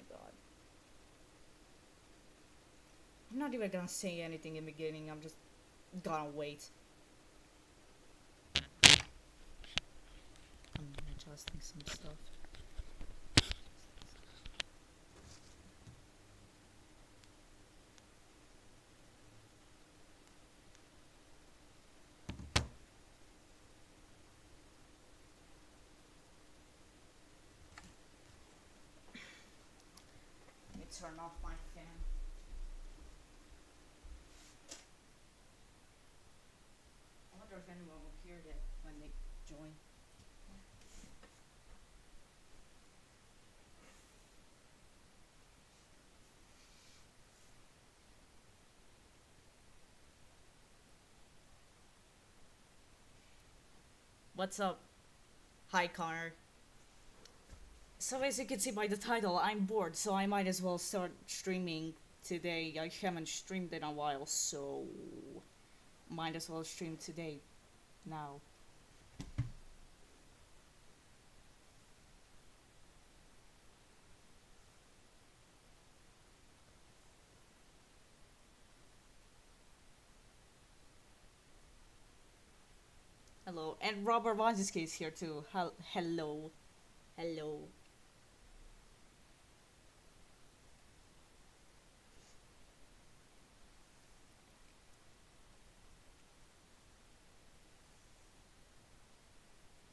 god. I'm not even gonna say anything in the beginning, I'm just gonna wait. I'm adjusting some stuff. Let me turn off my fan. I wonder if anyone will hear that when they join. What's up? Hi, Connor. So as you can see by the title, I'm bored, so I might as well start streaming today. I haven't streamed in a while, so might as well stream today. Now. Hello, and Robert Wazowski is here too. Hello, hello.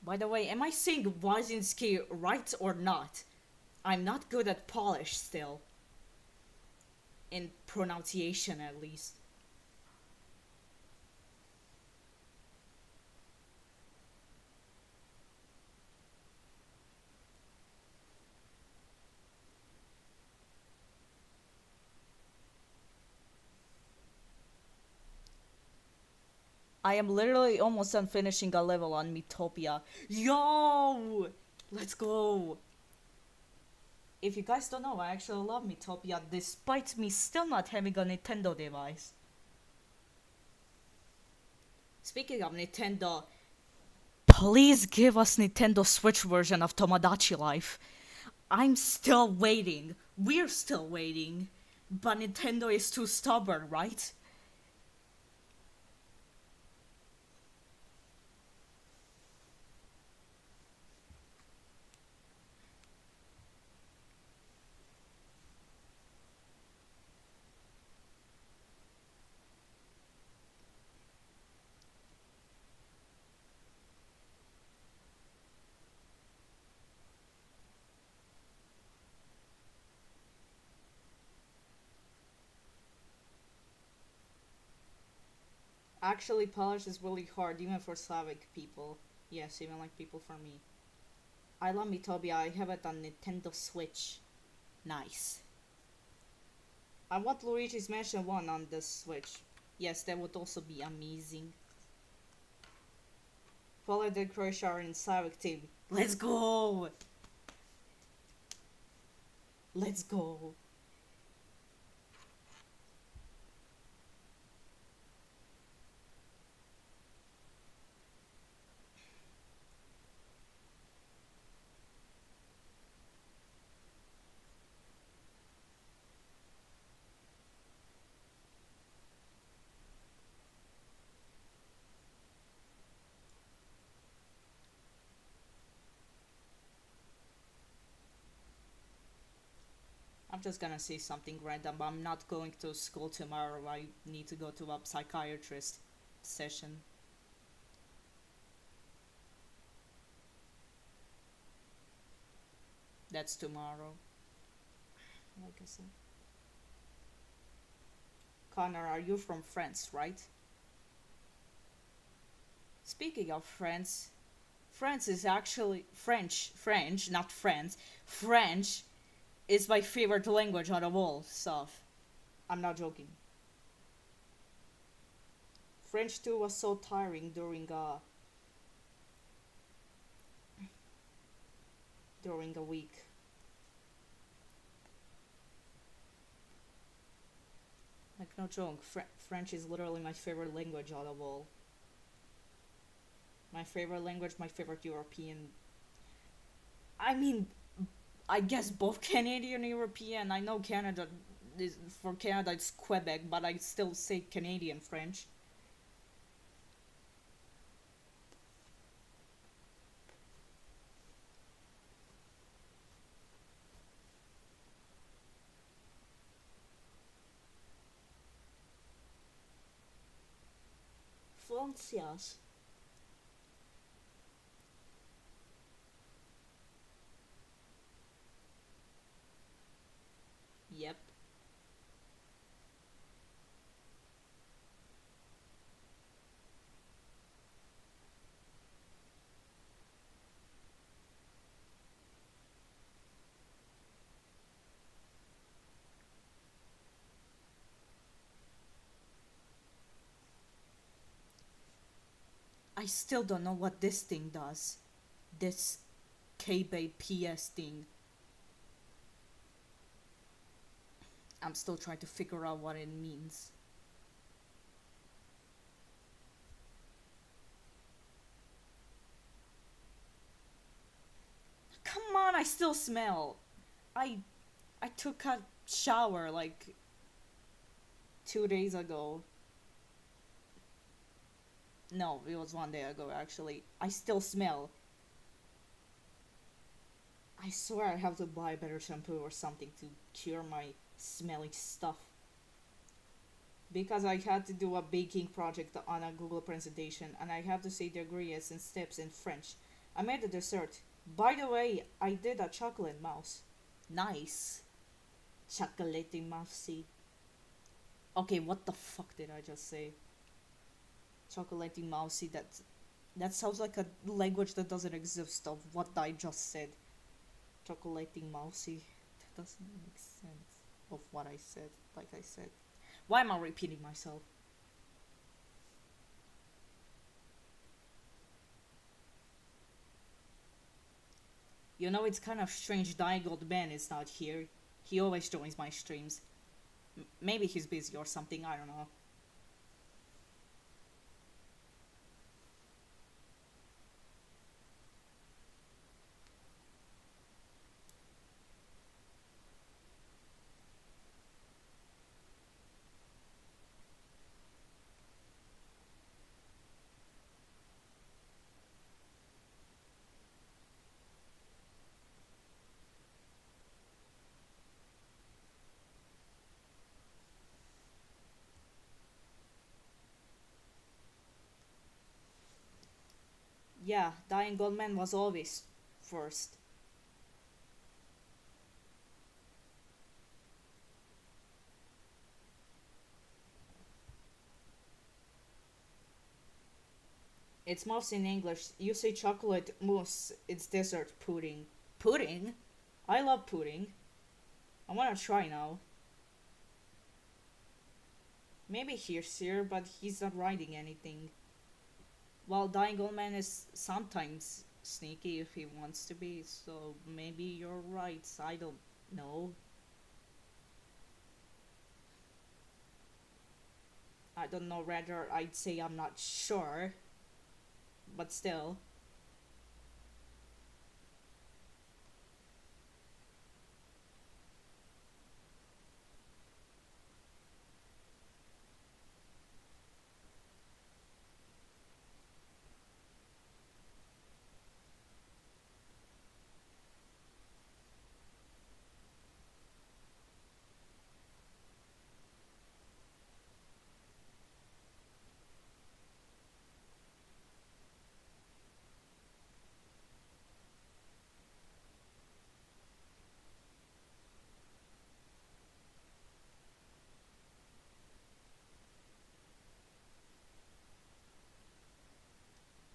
By the way, am I saying Wazinski right or not? I'm not good at Polish still. In pronunciation, at least. I am literally almost done finishing a level on Metopia. Yo! Let's go! If you guys don't know, I actually love Metopia despite me still not having a Nintendo device. Speaking of Nintendo, please give us Nintendo Switch version of Tomodachi Life. I'm still waiting. We're still waiting. But Nintendo is too stubborn, right? Actually, Polish is really hard, even for Slavic people. Yes, even like people from me. I love Metopia. I have it on Nintendo Switch. Nice. I want Luigi's Mansion 1 on the Switch. Yes, that would also be amazing. Poland and Croatia are in Slavic team. Let's go! Let's go. I'm just gonna say something random. I'm not going to school tomorrow. I need to go to a psychiatrist session. That's tomorrow. Like I said. Connor, are you from France, right? Speaking of France, France is actually French, not France. French is my favorite language out of all stuff. I'm not joking. French too was so tiring during a week. Like no joke, French is literally my favorite language out of all. My favorite language, my favorite European. I mean, I guess both Canadian and European. I know Canada is for Canada it's Quebec, but I still say Canadian French. Francias. Yep. I still don't know what this thing does. This KBPS thing. I'm still trying to figure out what it means. Come on, I still smell. I I took a shower like 2 days ago. No, it was one day ago actually. I still smell. I swear I have to buy better shampoo or something to cure my smelly stuff. Because I had to do a baking project on a Google presentation and I have to say the ingredients and steps in French. I made a dessert. By the way, I did a chocolate mouse. Nice. Chocolate mousey. Okay, what the fuck did I just say? Chocolate mousey. That sounds like a language that doesn't exist. Of what I just said. Chocolate mousey. That doesn't make sense of what I said. Like I said. Why am I repeating myself? You know, it's kind of strange Dying Old Man is not here. He always joins my streams. Maybe he's busy or something, I don't know. Yeah, Dying Old Man was always first. It's mousse in English. You say chocolate mousse, it's dessert pudding. Pudding? I love pudding. I wanna try now. Maybe he's here, but he's not writing anything. While Dying Old Man is sometimes sneaky if he wants to be, so maybe you're right. I don't know. I don't know, rather, I'd say I'm not sure, but still.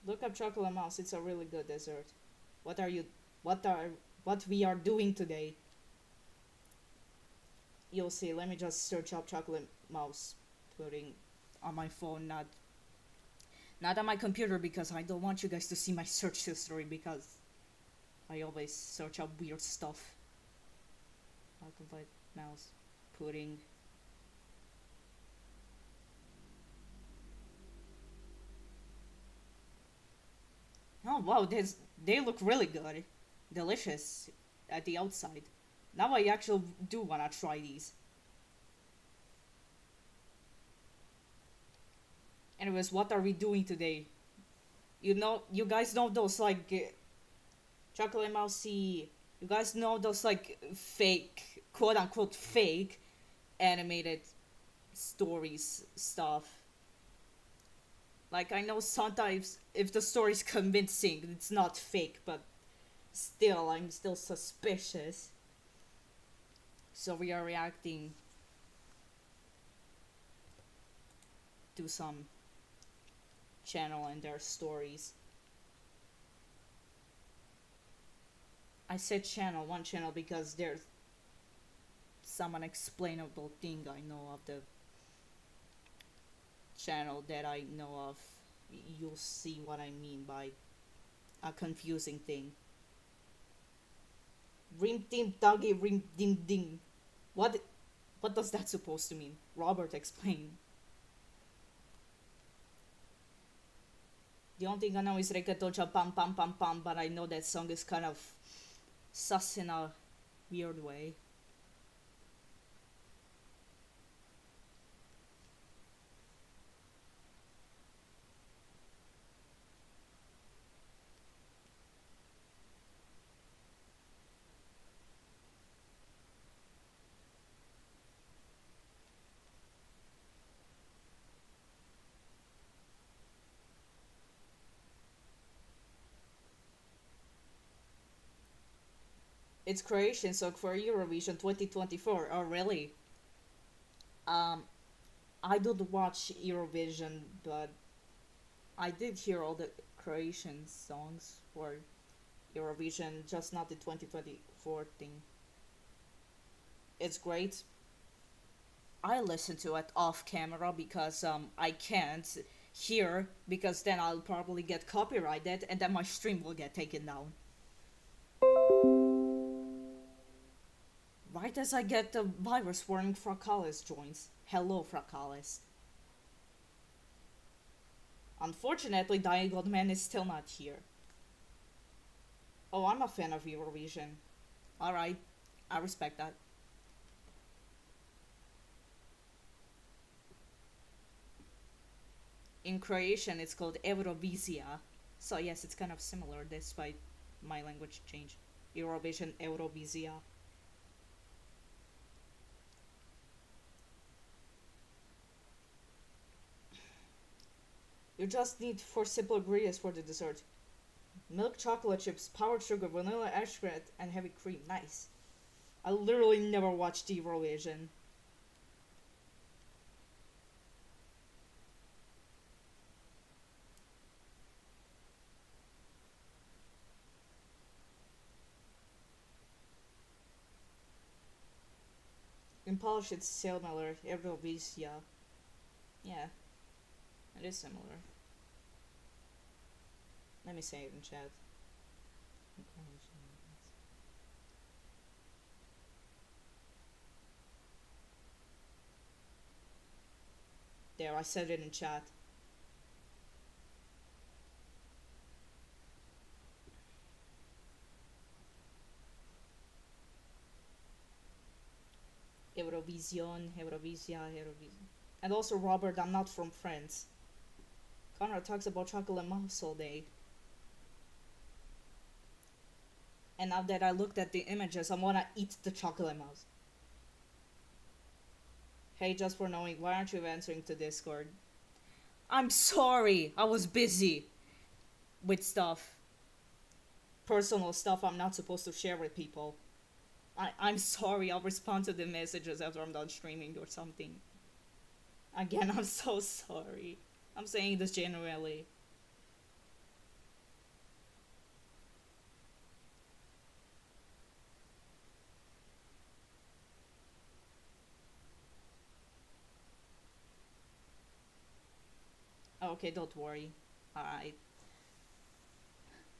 Look up chocolate mouse. It's a really good dessert. What are you? What are? What we are doing today? You'll see. Let me just search up chocolate mouse pudding on my phone, not on my computer because I don't want you guys to see my search history because I always search up weird stuff. Chocolate mouse pudding. Oh wow, they look really good, delicious. at the outside. Now I actually do wanna try these. Anyways, what are we doing today? You guys know those like chocolate mousey. You guys know those like fake, quote unquote fake animated stories stuff. Like I know sometimes if the story's convincing, it's not fake, but still, I'm still suspicious. So we are reacting to some channel and their stories. I said channel, one channel, because there's some unexplainable thing I know of the channel that I know of. You'll see what I mean by a confusing thing. Rim dim doggy rim dim ding. What what does that supposed to mean? Robert explain. The only thing I know is Rekatocha pam pam pam pam, but I know that song is kind of sus in a weird way. It's Croatian song for Eurovision 2024. Oh, really? Um, I don't watch Eurovision, but I did hear all the Croatian songs for Eurovision, just not the 2024 thing. It's great. I listen to it off camera because I can't hear because then I'll probably get copyrighted and then my stream will get taken down. Right as I get the virus warning, Frakalis joins. Hello, Frakalis. Unfortunately, Diagon Man is still not here. Oh, I'm a fan of Eurovision. Alright, I respect that. In Croatian, it's called Eurovizija. So, yes, it's kind of similar despite my language change. Eurovision, Eurovizija. You just need 4 simple ingredients for the dessert: milk, chocolate chips, powdered sugar, vanilla extract, and heavy cream. Nice. I literally never watched Eurovision. In Polish, it's similar. Eurovizija. Yeah, it is similar. Let me say it in chat. There, I said it in chat. Eurovision, Eurovisia, Eurovision. And also, Robert, I'm not from France. Connor talks about chocolate mouse all day. And now that I looked at the images, I wanna eat the chocolate mouse. Hey, just for knowing, why aren't you answering to Discord? I'm sorry, I was busy with stuff. Personal stuff I'm not supposed to share with people. I'm sorry, I'll respond to the messages after I'm done streaming or something. Again, I'm so sorry. I'm saying this genuinely. Okay, don't worry. Alright.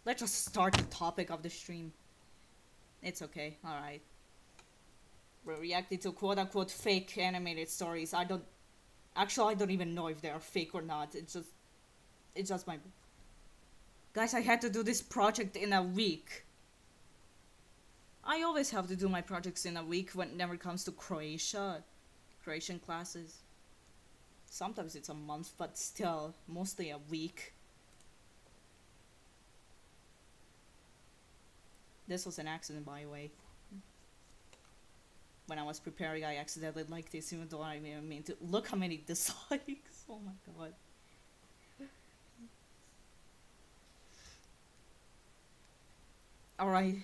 Let's just start the topic of the stream. It's okay, alright. We're reacting to quote unquote fake animated stories. I don't even know if they are fake or not. It's just my guys, I had to do this project in a week. I always have to do my projects in a week whenever it comes to Croatian classes. Sometimes it's a month, but still, mostly a week. This was an accident, by the way. When I was preparing, I accidentally liked this, even though I didn't mean to. Look how many dislikes. Oh my god. Alright.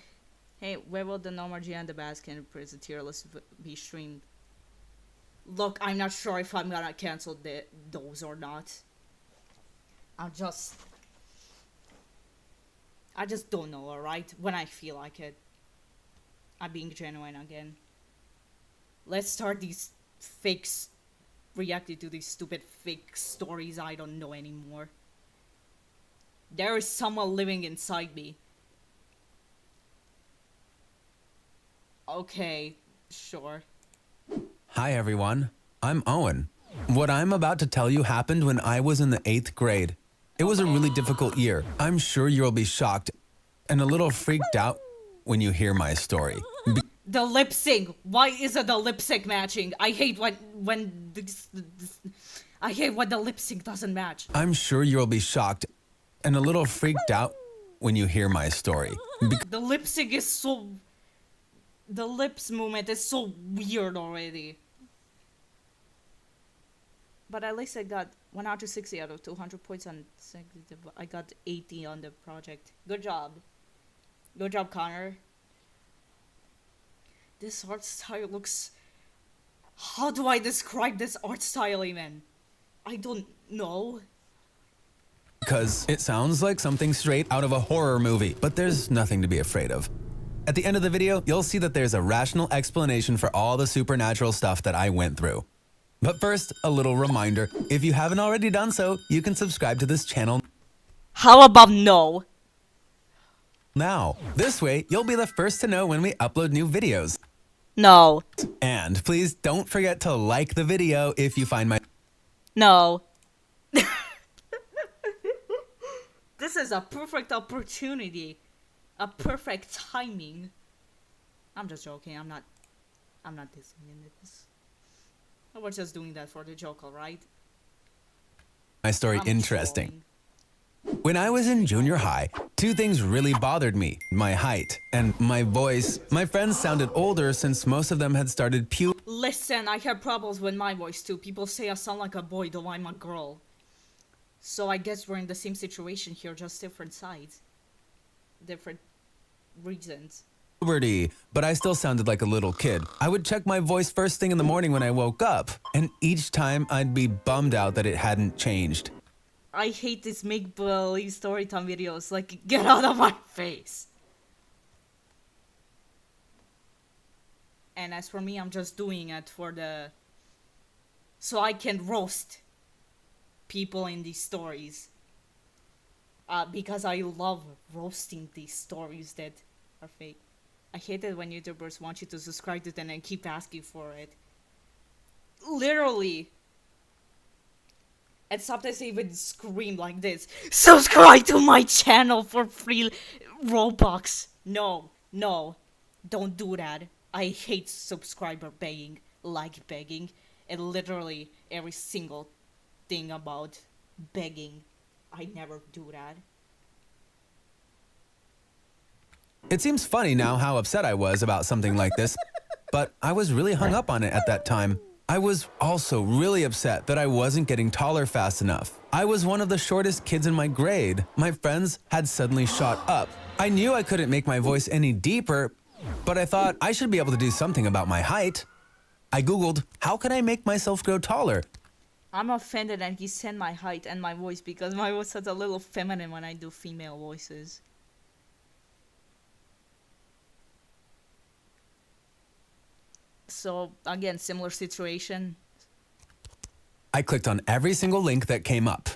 Hey, where will the No More G and the Baskin Prison tier list be streamed? Look, I'm not sure if I'm gonna cancel those or not. I just don't know, alright? When I feel like it. I'm being genuine again. Let's start these reacting to these stupid fake stories I don't know anymore. There is someone living inside me. Okay, sure. Hi everyone, I'm Owen. What I'm about to tell you happened when I was in the 8th grade. It was a really difficult year. I'm sure you'll be shocked and a little freaked out when you hear my story. The lip sync. Why isn't the lip sync matching? I hate when I hate when the lip sync doesn't match. I'm sure you'll be shocked and a little freaked out when you hear my story. The lip sync is so... The lips movement is so weird already. But at least I got 160 out of 200 points on... I got 80 on the project. Good job. Good job, Connor. This art style looks... How do I describe this art style even? I don't know. Because it sounds like something straight out of a horror movie, but there's nothing to be afraid of. At the end of the video, you'll see that there's a rational explanation for all the supernatural stuff that I went through. But first, a little reminder, if you haven't already done so, you can subscribe to this channel How about no? now. This way, you'll be the first to know when we upload new videos. No. And please don't forget to like the video if you find my... No. This is a perfect opportunity. A perfect timing. I'm just joking. I'm not dissing in this. I was just doing that for the joke, alright? My story interesting. When I was in junior high, two things really bothered me: my height and my voice. My friends sounded older since most of them had started puberty. Listen, I have problems with my voice too. People say I sound like a boy, though I'm a girl. So I guess we're in the same situation here, just different sides. Different reasons. But I still sounded like a little kid. I would check my voice first thing in the morning when I woke up, and each time I'd be bummed out that it hadn't changed. I hate these make-believe storytime videos. Like, get out of my face. And as for me, I'm just doing it for the... so I can roast people in these stories. Because I love roasting these stories that are fake. I hate it when YouTubers want you to subscribe to them and keep asking for it. Literally. And sometimes they even scream like this: subscribe to my channel for free Robux. No, no, don't do that. I hate subscriber begging, like begging, and literally every single thing about begging. I never do that. It seems funny now how upset I was about something like this, but I was really hung up on it at that time. I was also really upset that I wasn't getting taller fast enough. I was one of the shortest kids in my grade. My friends had suddenly shot up. I knew I couldn't make my voice any deeper, but I thought I should be able to do something about my height. I Googled, how can I make myself grow taller? I'm offended that he said my height and my voice, because my voice is a little feminine when I do female voices. So, again, similar situation. I clicked on every single link that came up.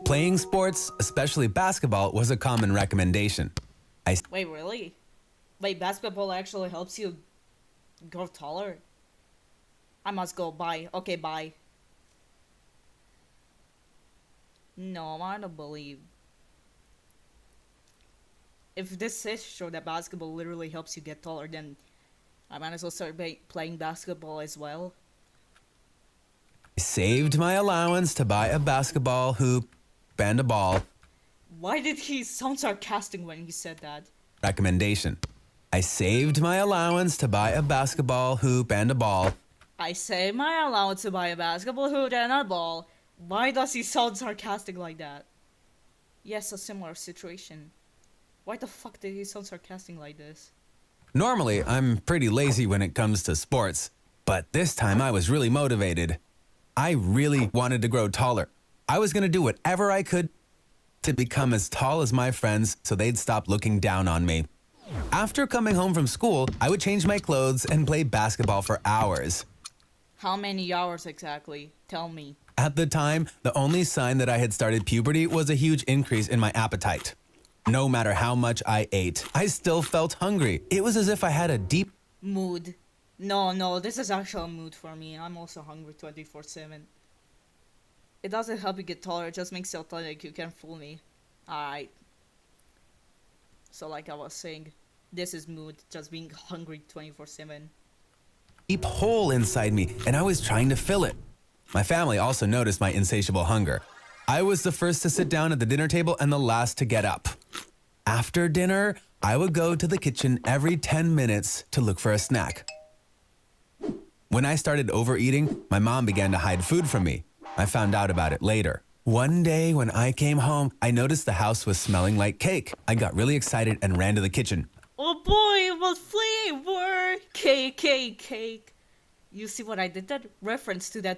Playing sports, especially basketball, was a common recommendation. Wait, really? Wait, basketball actually helps you grow taller? I must go. Bye. Okay, bye. No, I don't believe. if this is true that basketball literally helps you get taller, then I might as well start playing basketball as well. I saved my allowance to buy a basketball hoop and a ball. Why did he sound sarcastic when he said that? Recommendation. I saved my allowance to buy a basketball hoop and a ball. I saved my allowance to buy a basketball hoop and a ball. Why does he sound sarcastic like that? Yes, a similar situation. Why the fuck did he sound sarcastic like this? Normally, I'm pretty lazy when it comes to sports, but this time I was really motivated. I really wanted to grow taller. I was going to do whatever I could to become as tall as my friends so they'd stop looking down on me. After coming home from school, I would change my clothes and play basketball for hours. How many hours exactly? Tell me. At the time, the only sign that I had started puberty was a huge increase in my appetite. No matter how much I ate, I still felt hungry. It was as if I had a deep Mood. No, this is actually a mood for me. I'm also hungry 24/7. It doesn't help you get taller, it just makes you feel like you can fool me. Alright. So like I was saying, this is mood, just being hungry 24/7. deep hole inside me, and I was trying to fill it. My family also noticed my insatiable hunger. I was the first to sit down at the dinner table and the last to get up. After dinner, I would go to the kitchen every 10 minutes to look for a snack. When I started overeating, my mom began to hide food from me. I found out about it later. One day when I came home, I noticed the house was smelling like cake. I got really excited and ran to the kitchen. Oh boy, what flavor? Cake. You see what I did? That reference to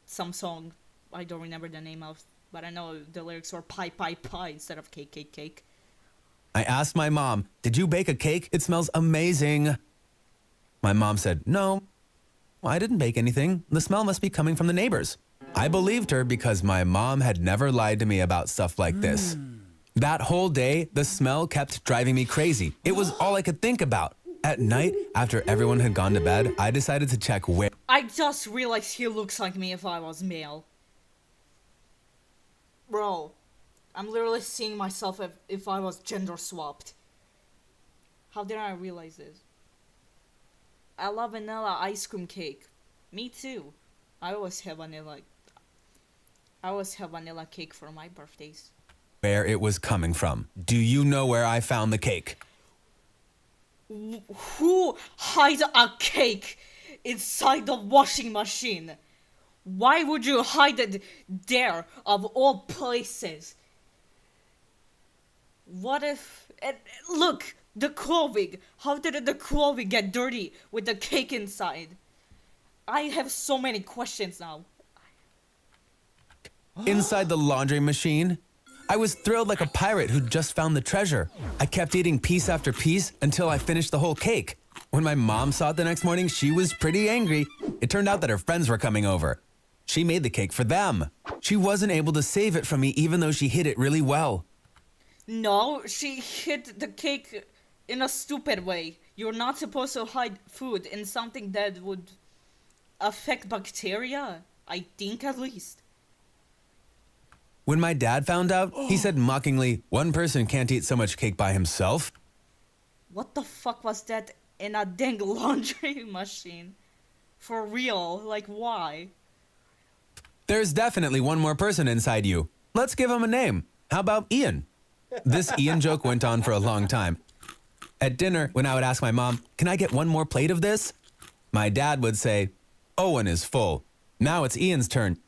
some song I don't remember the name of, but I know the lyrics were pie instead of cake. I asked my mom, "Did you bake a cake? It smells amazing." My mom said, "No, I didn't bake anything. The smell must be coming from the neighbors." I believed her because my mom had never lied to me about stuff like this. That whole day, the smell kept driving me crazy. It was all I could think about. At night, after everyone had gone to bed, I decided to check where I just realized he looks like me if I was male. Bro, I'm literally seeing myself if I was gender swapped. How did I realize this? I love vanilla ice cream cake. Me too. I always have vanilla cake for my birthdays. it was coming from. Do you know where I found the cake? Who hides a cake inside the washing machine? Why would you hide it there, of all places? What if... And look, the clothing. How did the clothing get dirty with the cake inside? I have so many questions now. Inside the laundry machine? I was thrilled like a pirate who'd just found the treasure. I kept eating piece after piece until I finished the whole cake. When my mom saw it the next morning, she was pretty angry. It turned out that her friends were coming over. She made the cake for them. She wasn't able to save it from me even though she hid it really well. No, she hid the cake in a stupid way. You're not supposed to hide food in something that would affect bacteria. I think at least. When my dad found out, he said mockingly, "One person can't eat so much cake by himself." What the fuck was that in a dang laundry machine? For real, like why? There's definitely one more person inside you. Let's give him a name. How about Ian? This Ian joke went on for a long time. At dinner, when I would ask my mom, "Can I get one more plate of this?" my dad would say, "Owen is full. Now it's Ian's turn.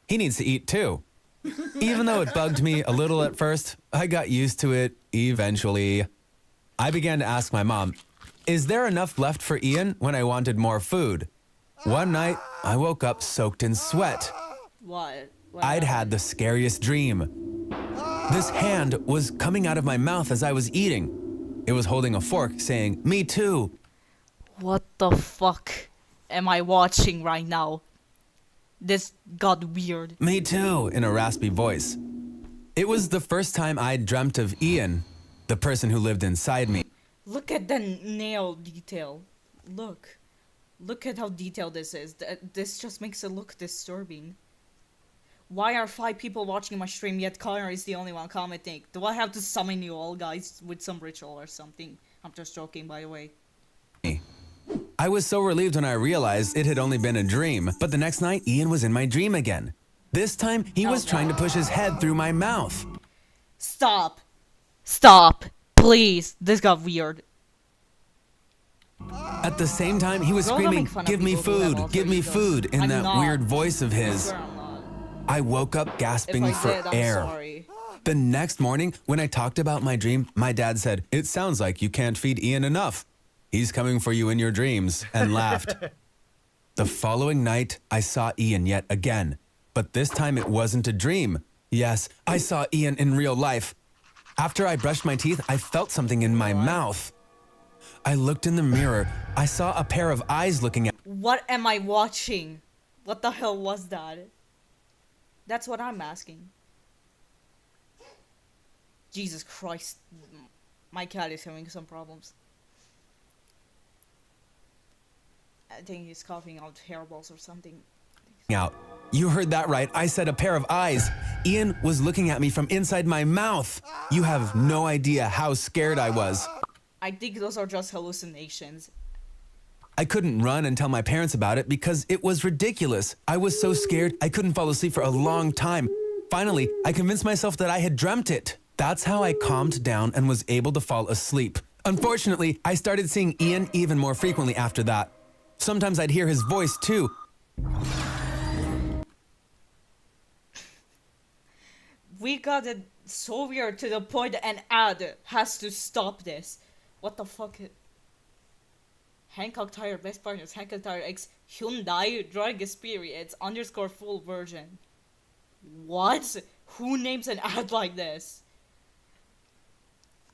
He needs to eat too." Even though it bugged me a little at first, I got used to it eventually. I began to ask my mom, "Is there enough left for Ian?" when I wanted more food. One night, I woke up soaked in sweat. What? I'd had the scariest dream. This hand was coming out of my mouth as I was eating. It was holding a fork saying, "Me too." What the fuck am I watching right now? This got weird. "Me too," in a raspy voice. It was the first time I'd dreamt of Ian, the person who lived inside me. Look at the nail detail. Look. Look at how detailed this is. This just makes it look disturbing. Why are 5 people watching my stream yet Connor is the only one commenting? Do I have to summon you all guys with some ritual or something? I'm just joking, by the way. I was so relieved when I realized it had only been a dream, but the next night Ian was in my dream again. This time, he was trying to push his head through my mouth. Stop. Stop. Please. This got weird. At the same time, he was Girls don't screaming, make fun of "Give me people who have food, alter give me egos." food," in I'm that not. weird voice of I his. swear I'm not. I woke up gasping If I for did, I'm air. sorry. The next morning, when I talked about my dream, my dad said, "It sounds like you can't feed Ian enough. He's coming for you in your dreams," and laughed. The following night, I saw Ian yet again, but this time it wasn't a dream. Yes, I saw Ian in real life. After I brushed my teeth, I felt something in my mouth. I looked in the mirror. I saw a pair of eyes looking at What am I watching? What the hell was that? That's what I'm asking. Jesus Christ. My cat is having some problems. I think he's coughing out hairballs or something. out. You heard that right. I said a pair of eyes. Ian was looking at me from inside my mouth. You have no idea how scared I was. I think those are just hallucinations. I couldn't run and tell my parents about it because it was ridiculous. I was so scared I couldn't fall asleep for a long time. Finally, I convinced myself that I had dreamt it. That's how I calmed down and was able to fall asleep. Unfortunately, I started seeing Ian even more frequently after that. Sometimes I'd hear his voice too. We got it so weird to the point an ad has to stop this. What the fuck? Hancock Tire Best Partners, Hancock Tire X Hyundai Drug Experience _ full version. What? Who names an ad like this?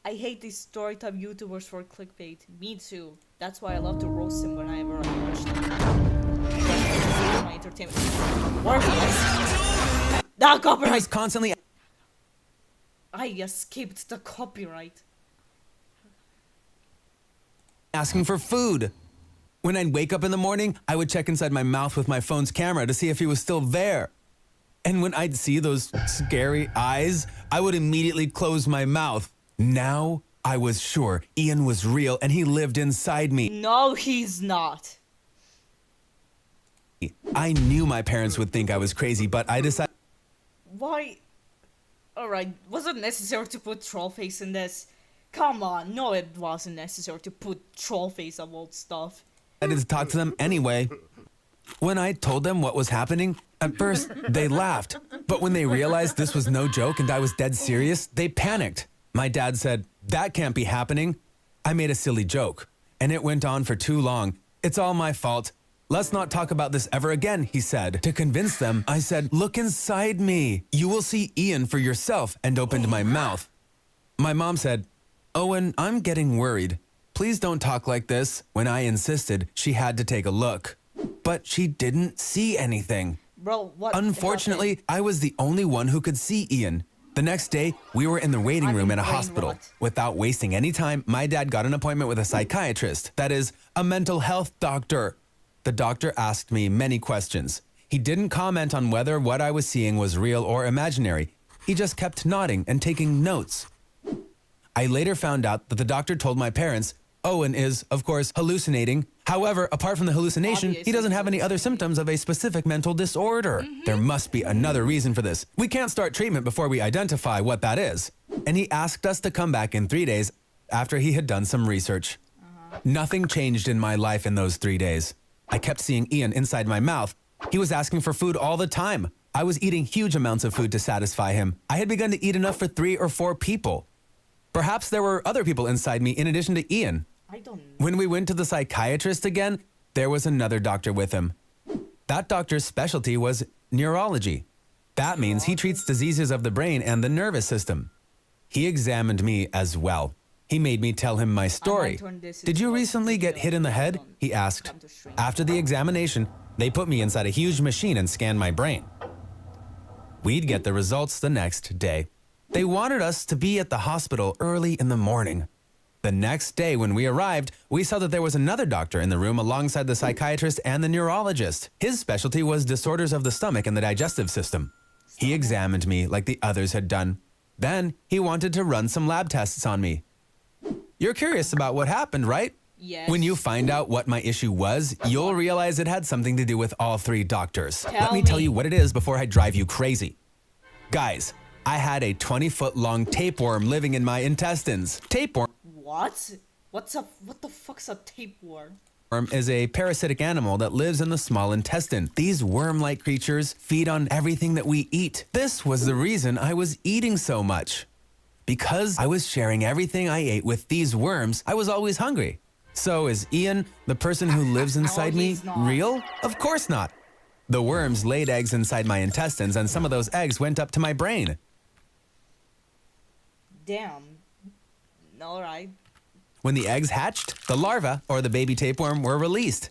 I hate these storytime YouTubers for clickbait. Me too. That's why I love to roast them whenever I watch them. It's my entertainment. Worthless. That I was copyright. constantly I escaped the copyright. asking for food. When I'd wake up in the morning, I would check inside my mouth with my phone's camera to see if he was still there. And when I'd see those scary eyes, I would immediately close my mouth. Now I was sure Ian was real and he lived inside me. No, he's not. I knew my parents would think I was crazy, but I decided Why? Alright, was it necessary to put Trollface in this? Come on, no it wasn't necessary to put Trollface of old stuff. to talk to them anyway. When I told them what was happening, at first they laughed. But when they realized this was no joke and I was dead serious, they panicked. My dad said, "That can't be happening." I made a silly joke, and it went on for too long. "It's all my fault. Let's not talk about this ever again," he said. To convince them, I said, "Look inside me. You will see Ian for yourself," and opened my mouth. My mom said, "Owen, I'm getting worried. Please don't talk like this." When I insisted, she had to take a look. But she didn't see anything. Bro, what Unfortunately, I was the only one who could see Ian. The next day, we were in the waiting I'm room in at a brain hospital. rot. Without wasting any time, my dad got an appointment with a psychiatrist, that is, a mental health doctor. The doctor asked me many questions. He didn't comment on whether what I was seeing was real or imaginary. He just kept nodding and taking notes. I later found out that the doctor told my parents Owen is, of course, hallucinating. However, apart from the hallucination, he Obviously, doesn't have any other symptoms of a specific mental disorder. There must be another reason for this. We can't start treatment before we identify what that is. And he asked us to come back in 3 days after he had done some research. Nothing changed in my life in those 3 days. I kept seeing Ian inside my mouth. He was asking for food all the time. I was eating huge amounts of food to satisfy him. I had begun to eat enough for 3 or 4 people. Perhaps there were other people inside me in addition to Ian. I don't know. When we went to the psychiatrist again, there was another doctor with him. That doctor's specialty was neurology. That means he treats diseases of the brain and the nervous system. He examined me as well. He made me tell him my story. turn this "Did you into a recently get video. hit in the head?" he asked. Come to stream. After the examination, they put me inside a huge machine and scanned my brain. We'd get the results the next day. They wanted us to be at the hospital early in the morning. The next day when we arrived, we saw that there was another doctor in the room alongside the psychiatrist and the neurologist. His specialty was disorders of the stomach and the digestive system. He examined me like the others had done. Then he wanted to run some lab tests on me. You're curious about what happened, right? Yes. When you find out what my issue was, you'll realize it had something to do with all three doctors. Let me tell you what it is before I drive you crazy. Guys, I had a 20-foot-long tapeworm living in my intestines. Tapeworm What? What the fuck's a tapeworm? is a parasitic animal that lives in the small intestine. These worm-like creatures feed on everything that we eat. This was the reason I was eating so much. Because I was sharing everything I ate with these worms, I was always hungry. So is Ian, the person who lives inside me, he's not. real? Of course not. The worms laid eggs inside my intestines, and some of those eggs went up to my brain. Damn. Alright. When the eggs hatched, the larvae, or the baby tapeworm, were released.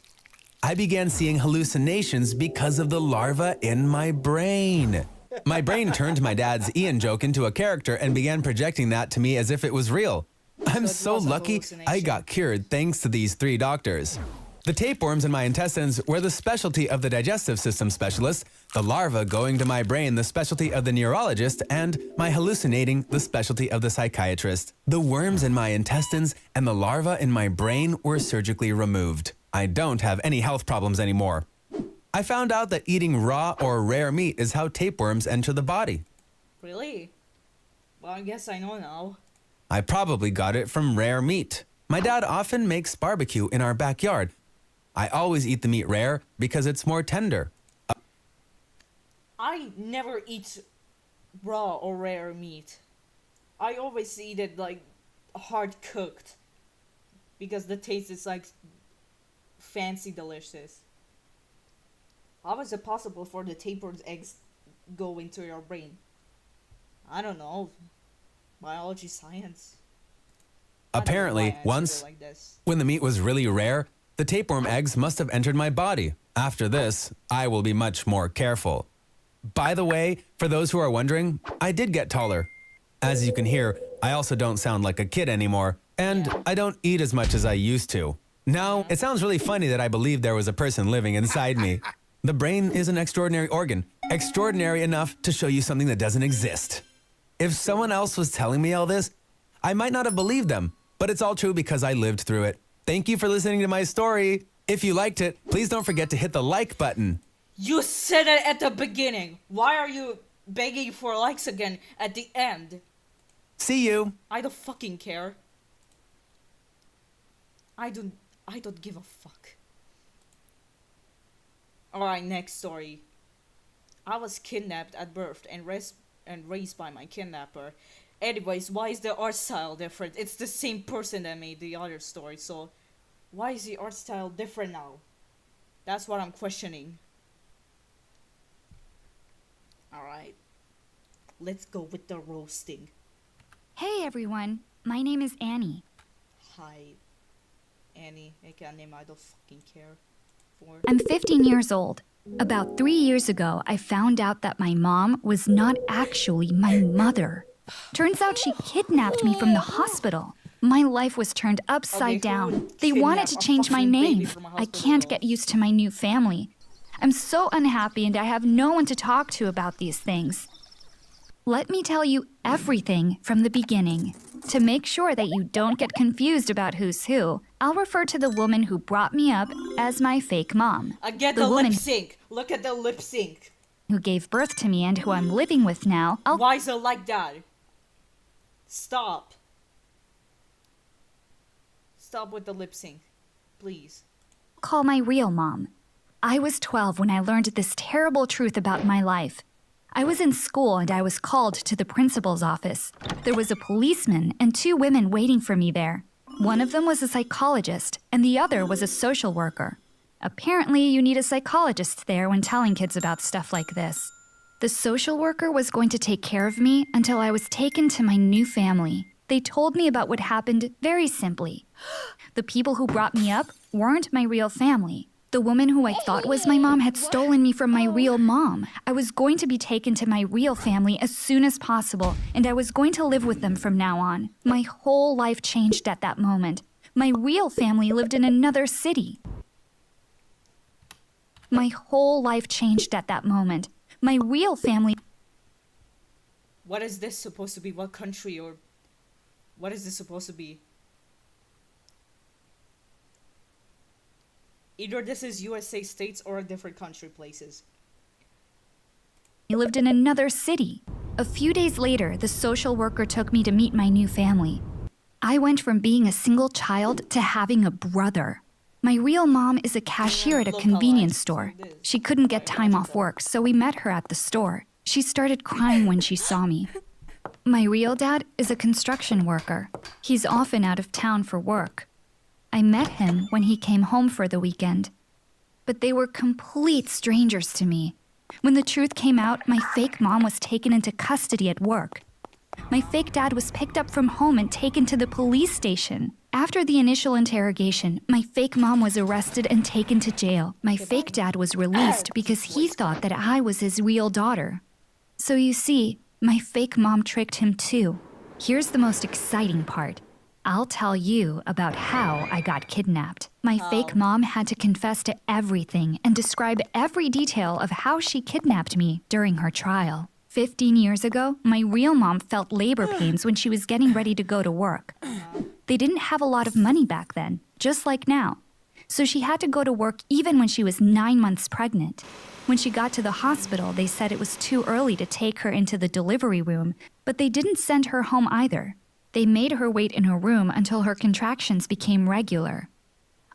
I began seeing hallucinations because of the larva in my brain. My brain turned my dad's Ian joke into a character and began projecting that to me as if it was real. I'm so was a lucky I hallucination. got cured thanks to these three doctors. The tapeworms in my intestines were the specialty of the digestive system specialist, the larva going to my brain the specialty of the neurologist, and my hallucinating the specialty of the psychiatrist. The worms in my intestines and the larva in my brain were surgically removed. I don't have any health problems anymore. I found out that eating raw or rare meat is how tapeworms enter the body. Really? Well, I guess I know now. I probably got it from rare meat. My dad often makes barbecue in our backyard. I always eat the meat rare because it's more tender. I never eat raw or rare meat. I always eat it like hard cooked. Because the taste is like fancy delicious. How is it possible for the tapeworm's eggs go into your brain? I don't know. Biology, science. I don't know why I Apparently, answered it once, like this. when the meat was really rare, the tapeworm eggs must have entered my body. After this, I will be much more careful. By the way, for those who are wondering, I did get taller. As you can hear, I also don't sound like a kid anymore, and I don't eat as much as I used to. Now, it sounds really funny that I believed there was a person living inside me. The brain is an extraordinary organ, extraordinary enough to show you something that doesn't exist. If someone else was telling me all this, I might not have believed them, but it's all true because I lived through it. Thank you for listening to my story. If you liked it, please don't forget to hit the like button. You said it at the beginning. Why are you begging for likes again at the end? See you. I don't fucking care. I don't give a fuck. Alright, next story. I was kidnapped at birth and raised by my kidnapper. Anyways, why is the art style different? It's the same person that made the other story, so why is the art style different now? That's what I'm questioning. Alright. Let's go with the roasting. Hey everyone, my name is Annie. Hi, Annie. Make a name I don't fucking care for. I'm 15 years old. About 3 years ago, I found out that my mom was not actually my mother. Turns out she kidnapped me from the hospital. My life was turned upside Okay, who down. would They wanted to kidnap a change my fucking baby name. from a I hospital can't though? get used to my new family. I'm so unhappy and I have no one to talk to about these things. Let me tell you everything from the beginning. To make sure that you don't get confused about who's who, I'll refer to the woman who brought me up as my fake mom. I get The the woman lip sync. Look at the lip sync. who gave birth to me and who I'm living with now. I'll Why is it like that? Stop. Stop with the lip sync. Please. call my real mom. I was 12 when I learned this terrible truth about my life. I was in school and I was called to the principal's office. There was a policeman and 2 women waiting for me there. One of them was a psychologist and the other was a social worker. Apparently, you need a psychologist there when telling kids about stuff like this. The social worker was going to take care of me until I was taken to my new family. They told me about what happened very simply. The people who brought me up weren't my real family. The woman who I thought was my mom had stolen me from my real mom. I was going to be taken to my real family as soon as possible, and I was going to live with them from now on. My whole life changed at that moment. My real family lived in another city. My whole life changed at that moment. My real family What is this supposed to be? What country or what is this supposed to be? Either this is USA states or a different country places. I lived in another city. A few days later, the social worker took me to meet my new family. I went from being a single child to having a brother. My real mom is a cashier at a convenience store. She couldn't get time off work, so we met her at the store. She started crying when she saw me. My real dad is a construction worker. He's often out of town for work. I met him when he came home for the weekend. But they were complete strangers to me. When the truth came out, my fake mom was taken into custody at work. My fake dad was picked up from home and taken to the police station. After the initial interrogation, my fake mom was arrested and taken to jail. My fake dad was released because he thought that I was his real daughter. So you see, my fake mom tricked him too. Here's the most exciting part. I'll tell you about how I got kidnapped. My fake mom had to confess to everything and describe every detail of how she kidnapped me during her trial. 15 years ago, my real mom felt labor pains when she was getting ready to go to work. They didn't have a lot of money back then, just like now. So she had to go to work even when she was 9 months pregnant. When she got to the hospital, they said it was too early to take her into the delivery room, but they didn't send her home either. They made her wait in her room until her contractions became regular.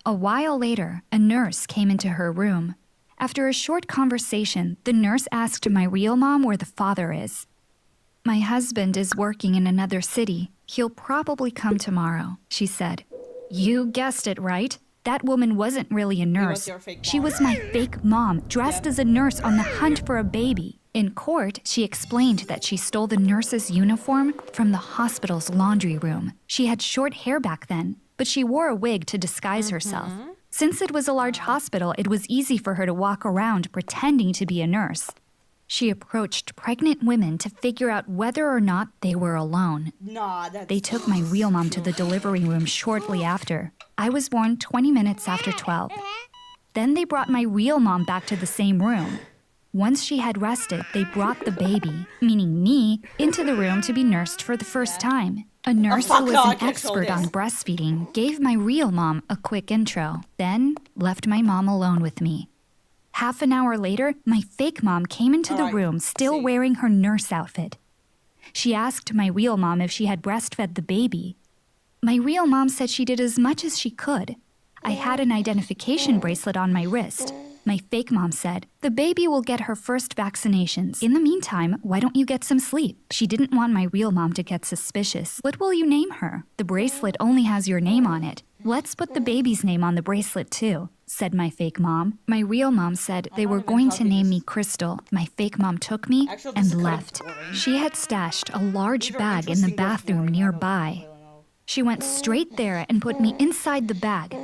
A while later, a nurse came into her room. After a short conversation, the nurse asked my real mom where the father is. My husband is working in another city. He'll probably come tomorrow, she said. You guessed it, right? That woman wasn't really a nurse. She was my fake mom, dressed as a nurse on the hunt for a baby. In court, she explained that she stole the nurse's uniform from the hospital's laundry room. She had short hair back then, but she wore a wig to disguise herself. Since it was a large hospital, it was easy for her to walk around pretending to be a nurse. She approached pregnant women to figure out whether or not they were alone. They took my real mom to the delivery room shortly after. I was born 20 minutes after 12. Then they brought my real mom back to the same room. Once she had rested, they brought the baby, meaning me, into the room to be nursed for the first time. A nurse who was an expert on breastfeeding gave my real mom a quick intro, then left my mom alone with me. Half an hour later, my fake mom came into the room still wearing her nurse outfit. She asked my real mom if she had breastfed the baby. My real mom said she did as much as she could. I had an identification bracelet on my wrist. My fake mom said, the baby will get her first vaccinations. In the meantime, why don't you get some sleep? She didn't want my real mom to get suspicious. What will you name her? The bracelet only has your name on it. Let's put the baby's name on the bracelet too, said my fake mom. My real mom said they were going to name me Crystal. My fake mom took me and left. She had stashed a large bag in the bathroom nearby. She went straight there and put me inside the bag,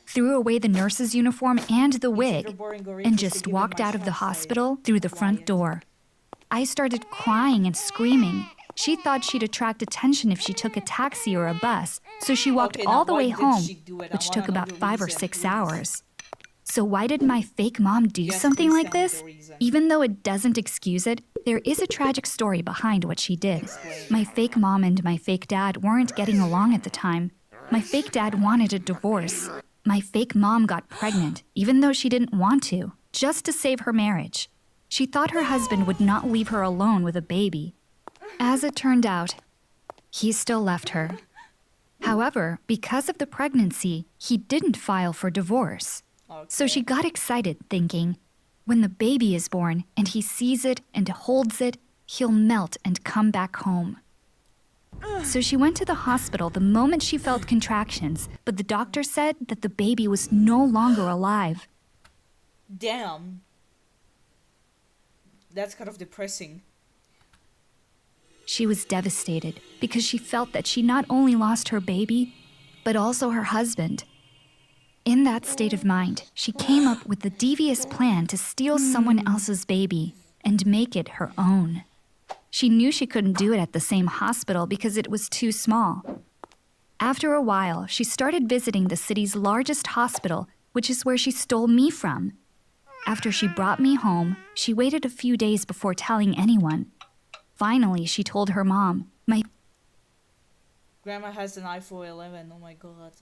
threw away the nurse's uniform and the wig, and just walked out of the hospital through the front door. I started crying and screaming. She thought she'd attract attention if she took a taxi or a bus, so she walked all the way home, which took about 5 or 6 hours. So why did my fake mom do something like this? Even though it doesn't excuse it, there is a tragic story behind what she did. My fake mom and my fake dad weren't getting along at the time. My fake dad wanted a divorce. My fake mom got pregnant, even though she didn't want to, just to save her marriage. She thought her husband would not leave her alone with a baby. As it turned out, he still left her. However, because of the pregnancy, he didn't file for divorce. So she got excited, thinking, when the baby is born and he sees it and holds it, he'll melt and come back home. So she went to the hospital the moment she felt contractions, but the doctor said that the baby was no longer alive. Damn. That's kind of depressing. She was devastated because she felt that she not only lost her baby, but also her husband. In that state of mind, she came up with the devious plan to steal someone else's baby and make it her own. She knew she couldn't do it at the same hospital because it was too small. After a while, she started visiting the city's largest hospital, which is where she stole me from. After she brought me home, she waited a few days before telling anyone. Finally, she told her mom. My Grandma has an iPhone 11. Oh my god.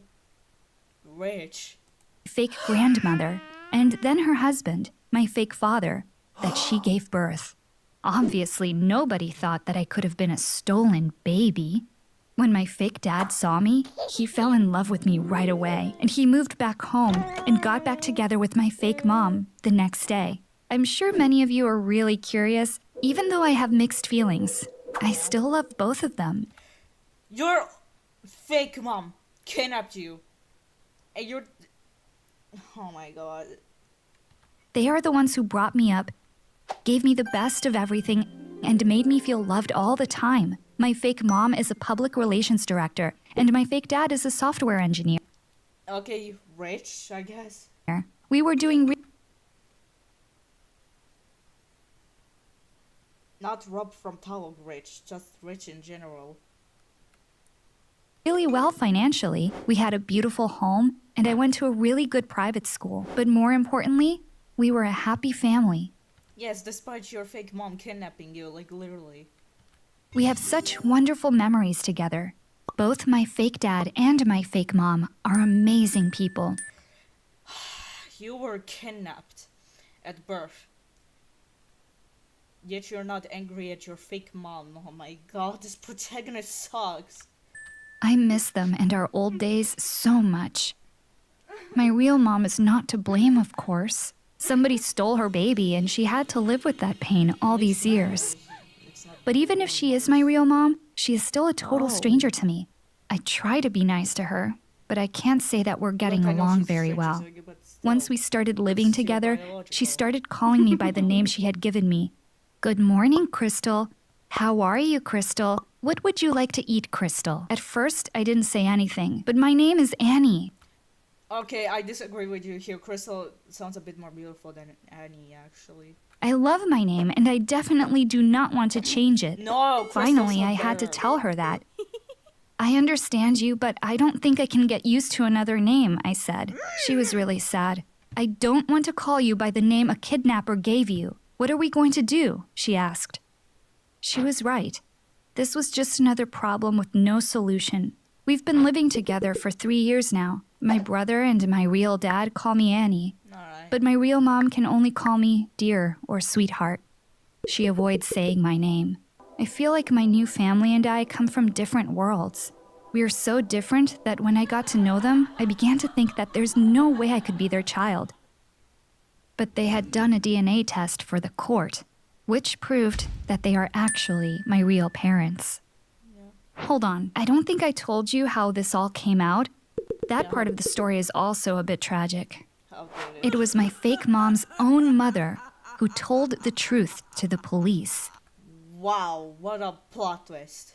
Rich. fake grandmother, and then her husband, my fake father, that she gave birth. Obviously, nobody thought that I could have been a stolen baby. When my fake dad saw me, he fell in love with me right away, and he moved back home and got back together with my fake mom the next day. I'm sure many of you are really curious. Even though I have mixed feelings, I still love both of them. Your fake mom kidnapped you. And you're... Oh my god. They are the ones who brought me up, gave me the best of everything, and made me feel loved all the time. My fake mom is a public relations director, and my fake dad is a software engineer. Okay, rich, I guess. We were doing Not Rob from Talog rich, just rich in general. really well financially. We had a beautiful home, and I went to a really good private school. But more importantly, we were a happy family. Yes, despite your fake mom kidnapping you, like literally. We have such wonderful memories together. Both my fake dad and my fake mom are amazing people. You were kidnapped at birth. Yet you're not angry at your fake mom. Oh my god, this protagonist sucks. I miss them and our old days so much. My real mom is not to blame, of course. Somebody stole her baby and she had to live with that pain all these years. But even if she is my real mom, she is still a total stranger to me. I try to be nice to her, but I can't say that we're getting Look, I know along she's a very stranger well. to you, but still. Once we started living Still together, she biological. started calling me by the name she had given me. Good morning, Crystal. How are you, Crystal? What would you like to eat, Crystal? At first, I didn't say anything, but my name is Annie. Okay, I disagree with you here. Crystal sounds a bit more beautiful than Annie, actually. I love my name, and I definitely do not want to change it. No, Crystal Finally, sounds I had to better. tell her that. I understand you, but I don't think I can get used to another name, I said. She was really sad. I don't want to call you by the name a kidnapper gave you. What are we going to do? She asked. She was right. This was just another problem with no solution. We've been living together for 3 years now. My brother and my real dad call me Annie, Alright. but my real mom can only call me dear or sweetheart. She avoids saying my name. I feel like my new family and I come from different worlds. We are so different that when I got to know them, I began to think that there's no way I could be their child. But they had done a DNA test for the court, which proved that they are actually my real parents. Hold on, I don't think I told you how this all came out. That part of the story is also a bit tragic. How did It was my fake mom's own mother who told the truth to the police. Wow, what a plot twist.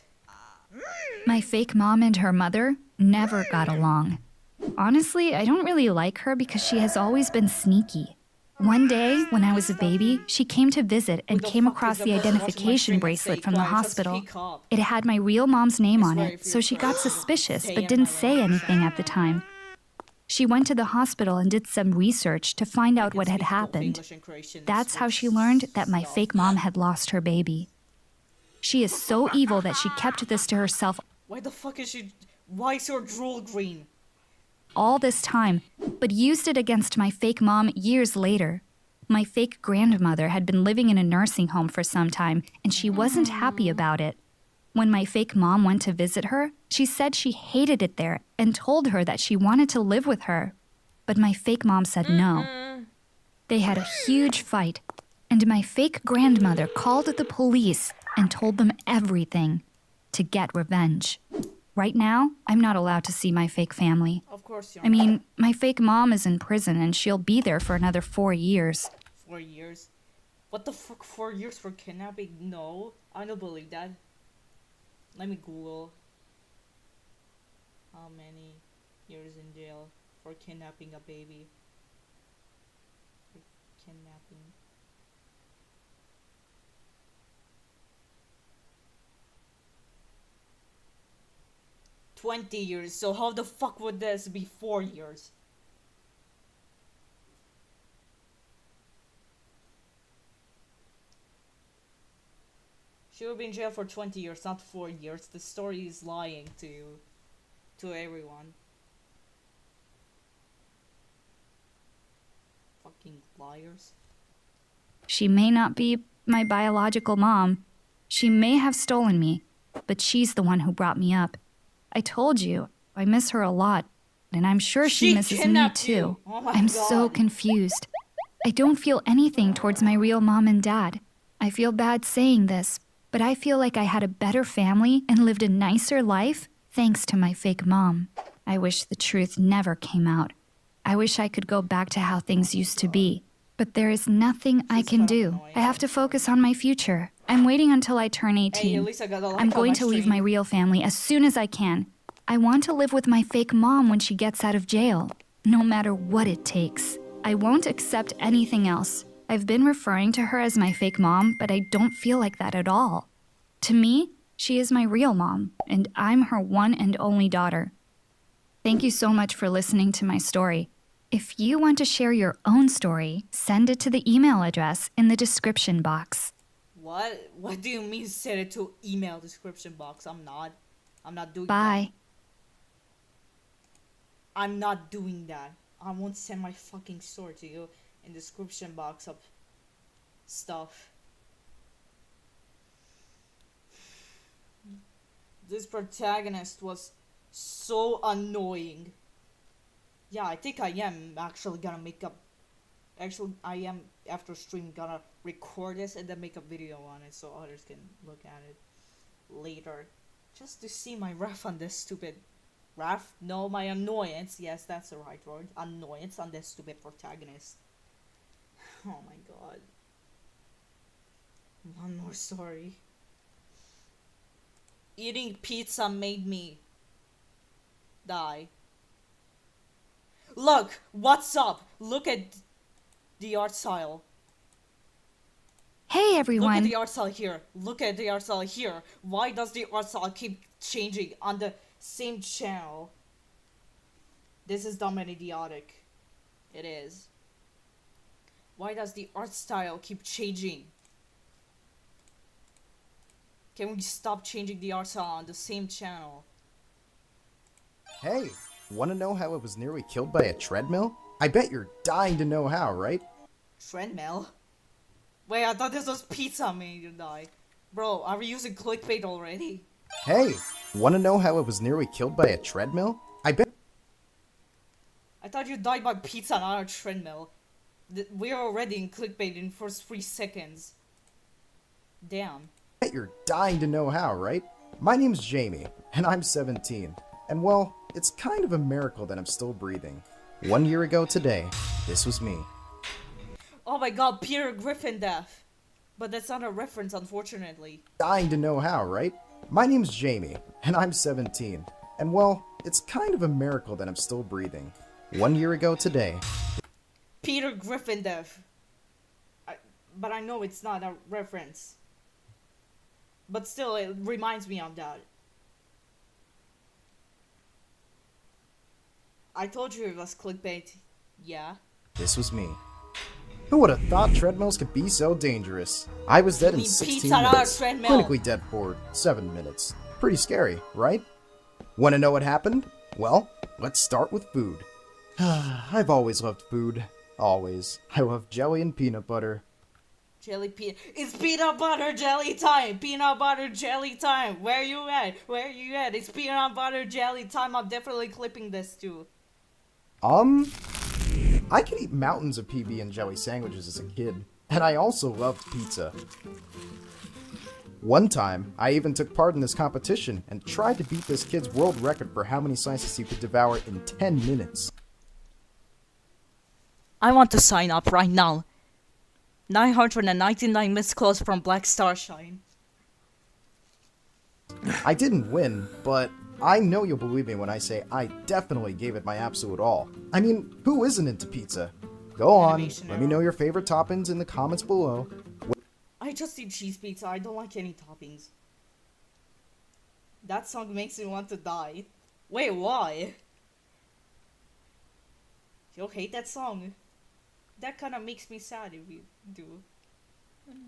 My fake mom and her mother never got along. Honestly, I don't really like her because she has always been sneaky. One day, when I was a baby, she came to visit and Who the came fuck across is the the person watching my identification stream and bracelet fake from the lies? Just hospital. speak up. It had my real mom's name I on swear it, if you so she got first suspicious say but it, didn't my say life. anything at the time. She went to the hospital and did some research to find out what had Speak both happened. English and Croatian, That's how which she learned that my stuff. fake mom had lost her baby. She is so evil that she kept this to herself Why the fuck is she... Why is your drool green? all this time, but used it against my fake mom years later. My fake grandmother had been living in a nursing home for some time, and she wasn't happy about it. When my fake mom went to visit her, she said she hated it there and told her that she wanted to live with her. But my fake mom said no. They had a huge fight, and my fake grandmother called the police and told them everything to get revenge. Right now, I'm not allowed to see my fake family. Of course you're I mean, my fake mom is in prison and she'll be there for another 4 years. 4 years. What the fuck, 4 years for kidnapping? No, I don't believe that. Let me Google. How many years in jail for kidnapping a baby? For kidnapping. $20 years. So how the fuck would this be 4 years? She will be in jail for 20 years, not 4 years. The story is lying to everyone. Fucking liars. She may not be my biological mom. She may have stolen me, but she's the one who brought me up. I told you, I miss her a lot, and I'm sure she misses me kidnapped too. you. Oh my I'm God. so confused. I don't feel anything towards my real mom and dad. I feel bad saying this, but I feel like I had a better family and lived a nicer life thanks to my fake mom. I wish the truth never came out. I wish I could go back to how things used to be. But there is nothing I She's can kind of do. annoying, I have to actually. focus on my future. I'm waiting until I turn 18. Hey, at least I got a like I'm on going my to leave stream. my real family as soon as I can. I want to live with my fake mom when she gets out of jail, no matter what it takes. I won't accept anything else. I've been referring to her as my fake mom, but I don't feel like that at all. To me, she is my real mom, and I'm her one and only daughter. Thank you so much for listening to my story. If you want to share your own story, send it to the email address in the description box. What? What do you mean send it to email description box? I'm not doing that. Bye. I'm not doing that. I won't send my fucking story to you in description box of stuff. This protagonist was so annoying. Yeah, I think I am actually gonna make up. Actually, I am after stream gonna record this and then make a video on it so others can look at it later. Just to see my wrath on this stupid. Wrath? No, my annoyance. Yes, that's the right word. Annoyance on this stupid protagonist. Oh my god. One more story. Eating pizza made me die. Look, what's up? Look at the art style. Hey Look at everyone. the art style here. Look at the art style here. Why does the art style keep changing on the same channel? This is dumb and idiotic. It is. Why does the art style keep changing? Can we stop changing the art style on the same channel? Hey, want to know how I was nearly killed by a treadmill? I bet you're dying to know how, right? Treadmill? Wait, I thought this was pizza made you die. Bro, are we using clickbait already? Hey, want to know how I was nearly killed by a treadmill? I bet I thought you died by pizza, not a treadmill. We're already in clickbait in first 3 seconds. Damn. you're dying to know how, right? My name's Jamie, and I'm 17. And well, it's kind of a miracle that I'm still breathing. 1 year ago today, this was me. Oh my god, Peter Griffin death. But that's not a reference, unfortunately. Dying to know how, right? My name's Jamie, and I'm 17. And well, it's kind of a miracle that I'm still breathing. 1 year ago today. Peter Griffin death. But I know it's not a reference. But still, it reminds me of that. I told you it was clickbait. Yeah. This was me. Who would have thought treadmills could be so dangerous? I was dead You in mean 16 pizza, not a minutes. treadmill. Clinically dead for 7 minutes. Pretty scary, right? Want to know what happened? Well, let's start with food. I've always loved food. Always. I love jelly and peanut butter. It's peanut butter jelly time! Peanut butter jelly time! Where you at? Where you at? It's peanut butter jelly time. I'm definitely clipping this too. I could eat mountains of PB and jelly sandwiches as a kid, and I also loved pizza. One time, I even took part in this competition and tried to beat this kid's world record for how many slices he could devour in 10 minutes. I want to sign up right now. 999 missed calls from Black Starshine. I didn't win, but I know you'll believe me when I say I definitely gave it my absolute all. I mean, who isn't into pizza? Go on, Animation let me know your favorite toppings in the comments below. I just eat cheese pizza. I don't like any toppings. That song makes me want to die. Wait, why? You'll hate that song. That kind of makes me sad if you do.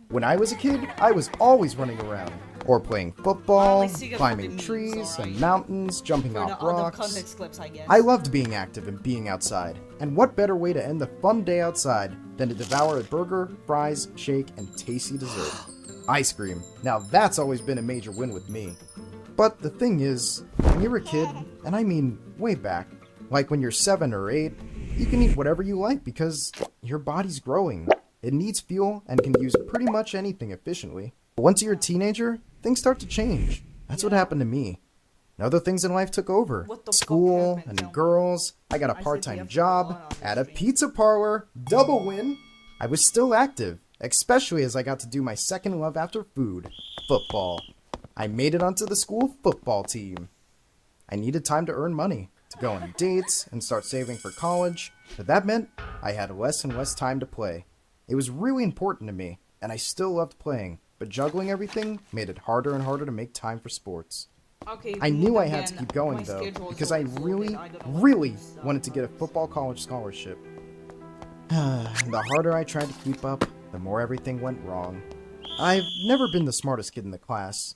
When I was a kid, I was always running around, or playing football, Honestly, you got climbing the trees memes, and alright? mountains, jumping For the off other rocks. context clips, I guess. I loved being active and being outside, and what better way to end the fun day outside than to devour a burger, fries, shake, and tasty dessert. Ice cream. Now that's always been a major win with me. But the thing is, when you're a kid, and I mean way back, like when you're 7 or 8, you can eat whatever you like because your body's growing. It needs fuel and can use pretty much anything efficiently. But once you're a teenager, things start to change. That's what happened to me. And other things in life took over. What the fuck School happened? and Tell me. girls. I got a I said we part-time have to job go on at a stream. pizza parlor. Double win. I was still active, especially as I got to do my second love after food, football. I made it onto the school football team. I needed time to earn money, to go on dates, and start saving for college, but that meant I had less and less time to play. It was really important to me, and I still loved playing, but juggling everything made it harder and harder to make time for sports. Okay, I knew I had again, to keep going my though, schedule is because I always really, loaded. I don't know what really to do, so wanted to get a football college scholarship. The harder I tried to keep up, the more everything went wrong. I've never been the smartest kid in the class.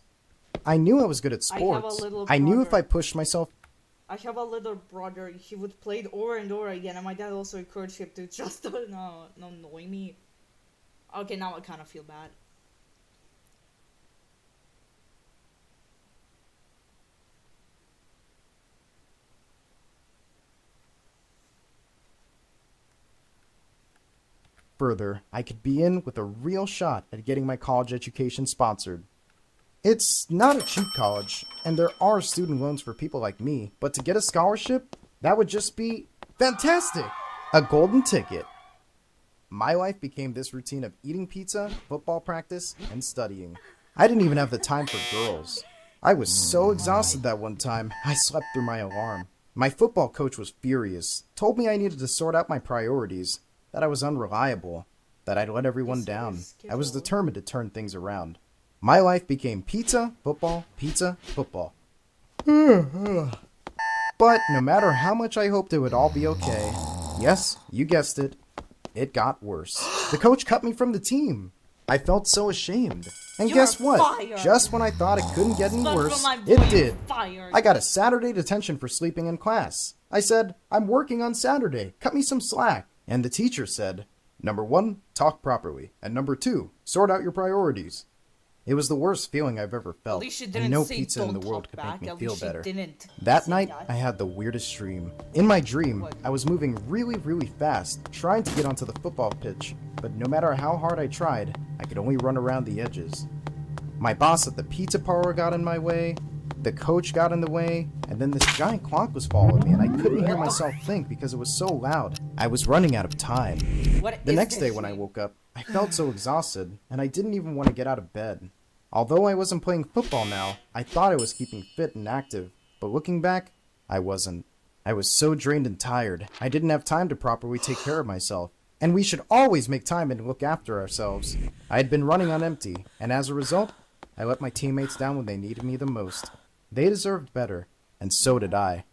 I knew I was good at I have a sports. little I knew if brother. I pushed myself. I have a little brother. He would play it over and over again, and my dad also encouraged him to just no annoy me. Okay, now I kind of feel bad. Further, I could be in with a real shot at getting my college education sponsored. It's not a cheap college, and there are student loans for people like me, but to get a scholarship, that would just be fantastic! A golden ticket. My life became this routine of eating pizza, football practice, and studying. I didn't even have the time for girls. I was so exhausted that one time, I slept through my alarm. My football coach was furious, told me I needed to sort out my priorities, that I was unreliable, that I'd let everyone This down. is I was schedule. determined to turn things around. My life became pizza, football, football. But no matter how much I hoped it would all be okay, yes, you guessed it, it got worse. The coach cut me from the team. I felt so ashamed. And You guess are what? fired. Just when I thought it couldn't get any But worse, from my it boy, did. fired. I got a Saturday detention for sleeping in class. I said, I'm working on Saturday. Cut me some slack. And the teacher said, number 1, talk properly. And number 2, sort out your priorities. It was the worst feeling I've ever At felt. least she And didn't no say pizza in the don't world talk could back. make me At feel least she better. didn't That say night, that. I had the weirdest dream. In my dream, What? I was moving really, really fast, trying to get onto the football pitch, but no matter how hard I tried, I could only run around the edges. My boss at the pizza parlor got in my way, the coach got in the way, and then this giant clock was following me, and I couldn't hear myself think because it was so loud. I was running out of time. What The is next this day when I shit? woke up, I felt so exhausted, and I didn't even want to get out of bed. Although I wasn't playing football now, I thought I was keeping fit and active, but looking back, I wasn't. I was so drained and tired, I didn't have time to properly take care of myself. And we should always make time and look after ourselves. I had been running on empty, and as a result, I let my teammates down when they needed me the most. They deserved better, and so did I.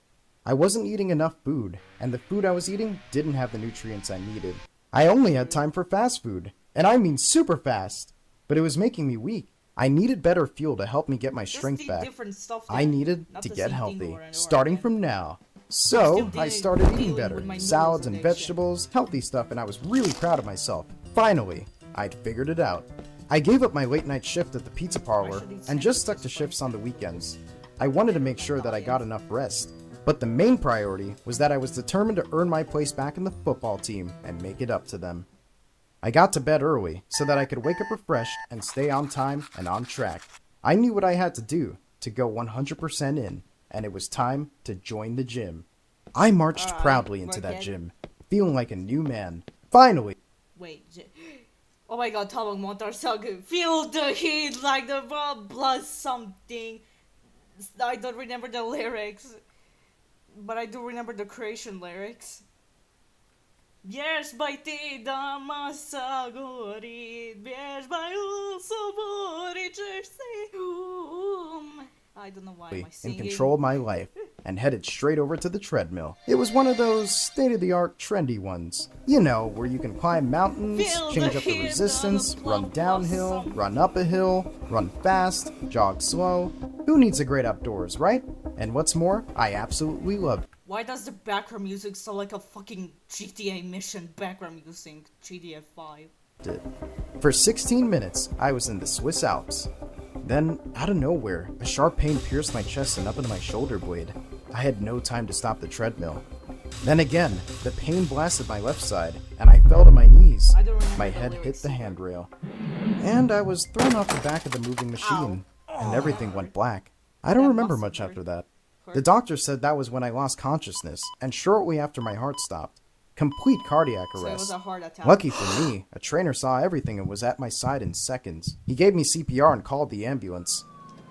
I wasn't eating enough food, and the food I was eating didn't have the nutrients I needed. I only had time for fast food, and I mean super fast, but it was making me weak. I needed better fuel to help me get my Just strength eat back. different stuff I then, needed not to the get same thing healthy, over and over starting again. from now. Still So, I dealing- started eating dealing better, with my noodles salads and addiction. vegetables, healthy stuff, and I was really proud of myself. Finally, I'd figured it out. I gave up my late night shift at the pizza parlor should eat and just stuck sandwiches to shifts first. on the weekends. I wanted to make sure that I got enough rest. But the main priority was that I was determined to earn my place back in the football team and make it up to them. I got to bed early so that I could wake up refreshed and stay on time and on track. I knew what I had to do to go 100% in, and it was time to join the gym. I marched Alright, proudly into that forget- gym, feeling like a new man. Finally! Wait. Oh my god, Tabak Montar so good. Feel the heat like the blood something. I don't remember the lyrics. But I do remember the creation lyrics. Wiesz bajty da masa gori, wiesz baju sobori, I don't know why am I In singing. control of my life. and headed straight over to the treadmill. It was one of those state-of-the-art trendy ones. You know, where you can climb mountains, Feel change the up the heat of resistance, the run plump downhill, blossom. run up a hill, run fast, jog slow. Who needs a great outdoors, right? And what's more, I absolutely loved Why does the background music sound like a fucking GTA mission background music? GTA 5. it. For 16 minutes, I was in the Swiss Alps. Then, out of nowhere, a sharp pain pierced my chest and up into my shoulder blade. I had no time to stop the treadmill. Then again, the pain blasted my left side, and I fell to my knees. I don't remember My the head hit lyrics the either. handrail. And I was thrown off the back of the moving machine, and everything went black. I don't That remember must have much hurt. after that. Hurt. The doctor said that was when I lost consciousness, and shortly after my heart stopped. Complete cardiac So it arrest. was a heart attack. Lucky for me, a trainer saw everything and was at my side in seconds. He gave me CPR and called the ambulance.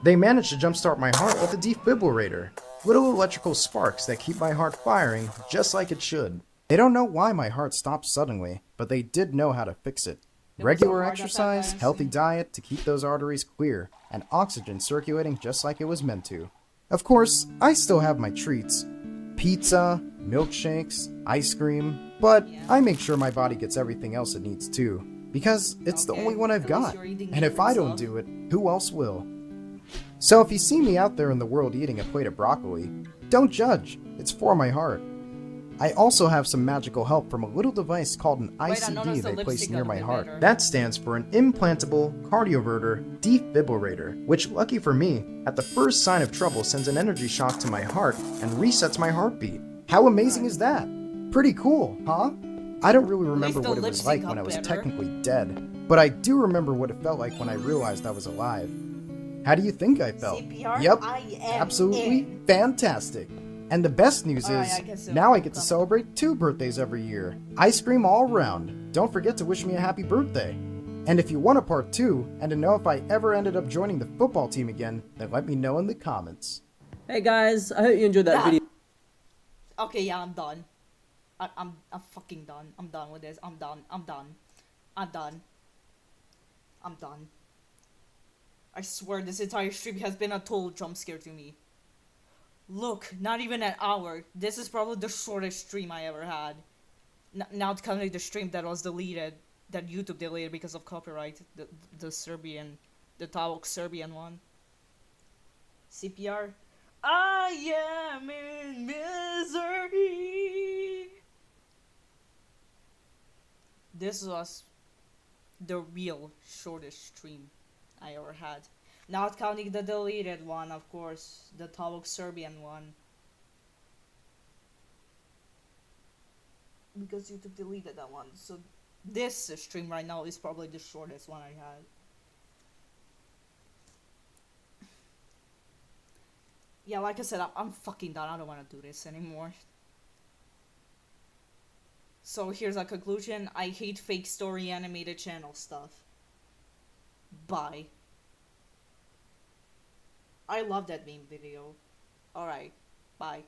They managed to jumpstart my heart with a defibrillator. Little electrical sparks that keep my heart firing just like it should. They don't know why my heart stopped suddenly, but they did know how to fix it. It was a Regular heart attack, exercise, I healthy assume. diet to keep those arteries clear, and oxygen circulating just like it was meant to. Of course, I still have my treats. Pizza, milkshakes, ice cream, but Yeah. I make sure my body gets everything else it needs too. Because it's the Okay, only one I've at least got. you're eating And if different I don't stuff. do it, who else will? So if you see me out there in the world eating a plate of broccoli, don't judge. It's for my heart. I also have some magical help from a little device called an I ICD noticed the they place lipstick near got a my bit heart. better. That stands for an implantable cardioverter defibrillator, which, lucky for me, at the first sign of trouble sends an energy shock to my heart and resets my heartbeat. How amazing is that? Pretty cool, huh? I don't really remember the what it was lipstick like got when I was better. technically dead, but I do remember what it felt like when I realized I was alive. How do you think I felt? CPR? Yep, I am absolutely in. fantastic. And the best news Alright, is, I guess so. now I get to celebrate 2 birthdays every year. Ice cream all around. Don't forget to wish me a happy birthday. And if you want a part 2, and to know if I ever ended up joining the football team again, then let me know in the comments. Hey guys, I hope you enjoyed that Ah. video. Okay, yeah, I'm done. I'm fucking done. I'm done with this. I'm done. I'm done. I'm done. I'm done. I swear this entire stream has been a total jump scare to me. Look, not even an hour. This is probably the shortest stream I ever had. Now it's counting the stream that was deleted, that YouTube deleted because of copyright. The Serbian, the Tavok Serbian one. CPR. I am in misery. This was the real shortest stream I ever had. Not counting the deleted one, of course, the Tavok Serbian one. Because YouTube deleted that one. So this stream right now is probably the shortest one I had. Yeah, like I said, I'm fucking done. I don't want to do this anymore. So here's a conclusion. I hate fake story animated channel stuff. Bye. I love that meme video. Alright, bye.